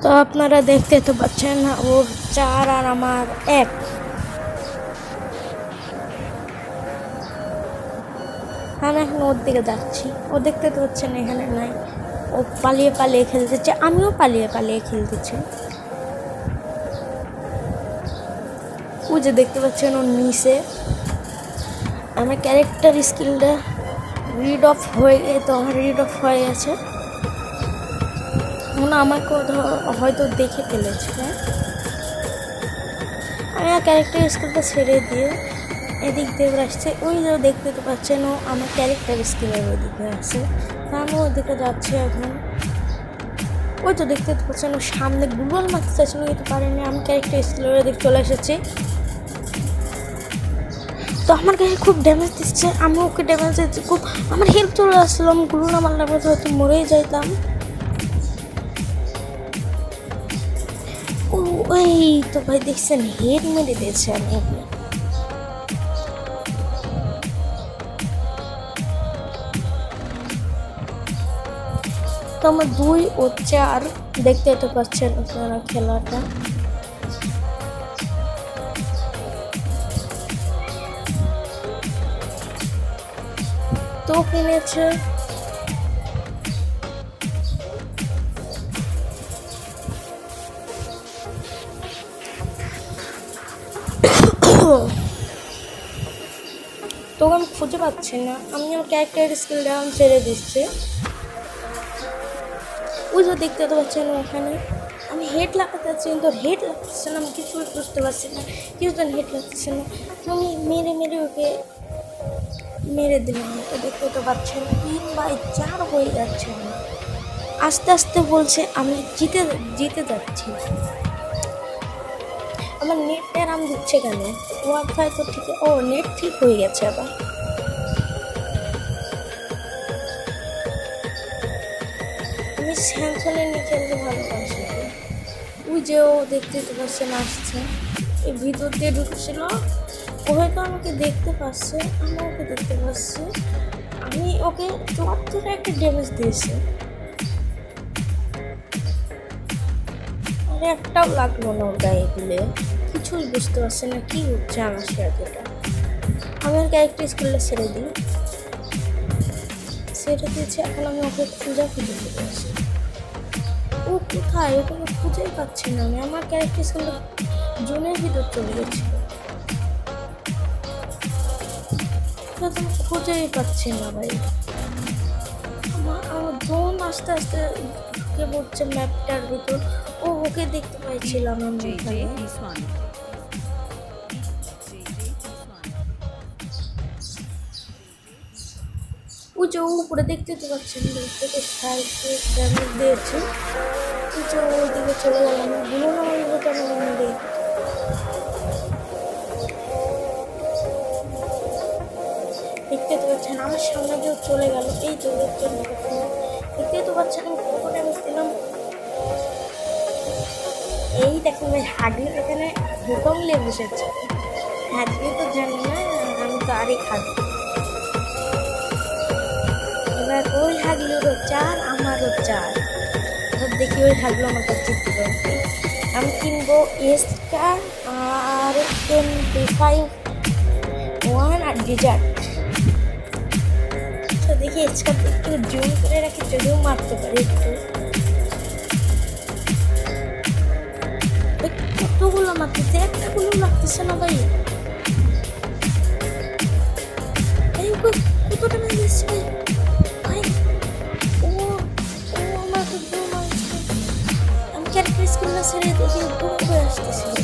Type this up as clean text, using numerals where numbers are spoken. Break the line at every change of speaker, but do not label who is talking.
তো আপনারা দেখতে তো পাচ্ছেন ওর 4 আর আমার 1। আমি এখন ওর দিকে যাচ্ছি। ও দেখতে তো পাচ্ছেন এখানে নাই। ও পালিয়ে পালিয়ে খেলতেছে, আমিও পালিয়ে পালিয়ে খেলতেছি। ও যে দেখতে পাচ্ছেন ওর নিচে আমার ক্যারেক্টার স্কিলটা রিড অফ হয়ে আমার রিড অফ হয়ে গেছে। মনে আমাকে হয়তো দেখে ফেলেছে। আমি আর ক্যারেক্টার স্কিলটা ছেড়ে দিয়ে এদিক দিয়ে আসছে। ওই যে দেখতে তো পাচ্ছেন ও আমার ক্যারেক্টার স্কিলের ওইদিকে আছে। আমি ওইদিকে যাচ্ছি এখন। ওই তো দেখতে তো পাচ্ছেন ও সামনে গুগল মারতে চাইছিল কিন্তু পারেনি। আমি ক্যারেক্টার স্কিলের ওইদিকে চলে এসেছি। তো আমার কাছে খুব ড্যামেজ দিচ্ছে, আমি ওকে ড্যামেজ দিচ্ছি খুব। আমার হেল্প চলে আসলাম, গুলো না মারলে হয়তো মরেই যাইতাম। ও ওই তো ভাই দেখছেন হেড মেরে দিয়েছে আমি। তো আমার 2 ও 4 দেখতে তো পাচ্ছেন আপনারা খেলাটা। তো কিনেছে তো আমি খুঁজে পাচ্ছি না। আমি আমার ক্যারেক্টার স্কিলটা ছেড়ে দিচ্ছি। ওই যে দেখতে তো পাচ্ছেন ওখানে আমি হেড লাগাতে যাচ্ছি কিন্তু হেড লাগতেছে না। আমি কিছুই বুঝতে পারছি না, কিছুদিন হেড লাগতেছে না। আমি মেরে মেরে ওকে মেরে দিলাম। ওকে দেখতে তো পাচ্ছেন 3/4 হয়ে যাচ্ছে। আস্তে আস্তে বলছে আমি জিতে যাচ্ছি। আমার নেট আরাম দিচ্ছে কেন? ওয়াইফাই তো ঠিক, ও নেট ঠিক হয়ে গেছে আবার। আমি স্যামসংয়ের নিয়ে খেলতে ভালোবাসি। ওই যে ও দেখতে পাচ্ছেন আসছে, এই ভিতর দিয়ে ঢুকছিল। ও হয়তো আমাকে দেখতে পাচ্ছে, আমি ওকে দেখতে পাচ্ছি। আমি ওকে 74 একটা ড্যামেজ দিয়েছি, আর একটাও লাগলো না ওর গায়ে দিলে। কিছুই বুঝতে পারছি না কি হচ্ছে আমার সাথে। আমি ওর ক্যারেক্টার স্কিলটা ছেড়ে দিই, ছেড়ে দিয়েছি। এখন আমি ওকে খুঁজে পেয়েছি। ও কোথায়? ওকে খুঁজেই পাচ্ছি না আমি। আমার ক্যারেক্টার স্কিলটা জোনের ভিতর চলে গেছিল, খুঁজেই পাচ্ছি না ভাই। আমার জোন আস্তে আস্তে ঢুকে পড়ছে ম্যাপটার ভিতর। ওকে দেখতে পাইছিলাম আমি এখানে। ওই যে উপরে দেখতে তো পাচ্ছেন, থেকে সাইডে ড্যামেজ দিয়েছে। ওই যে ওইদিকে চলে গেলাম, গুলো না মারলে তো আমার মেরে। দেখতে তো পাচ্ছেন আমার সামনে দিয়ে চলে গেল। এই যে দেখতে তো পাচ্ছেন আমি কত ড্যামেজ দিলাম। এই দেখুন ভাই হাগলি এখানে ভূকম্পলে বসেছে। হাগলি তো জানি না, আমি তো আরই খাবো। এবার ওই হাগলিরও 4, আমারও 4। এবার দেখি ওই হাগলো আমার কাছে জিততে পারবে। আমি কিনবো এসকা আর MP5 1 আর ডিজার্ট। তো দেখি এসকা একটু জুম করে রাখি, যদিও মারতে পারি একটু। কতগুলো মারতেছে, একটা গুলো লাগতেছে না ভাই। কতটা মেরে দিচ্ছে ভাই। ভাই ও ও আমাকে আমি ক্যারেক্টার স্কিলটা ছেড়ে দিয়ে ঘুম করে আসতেছিল।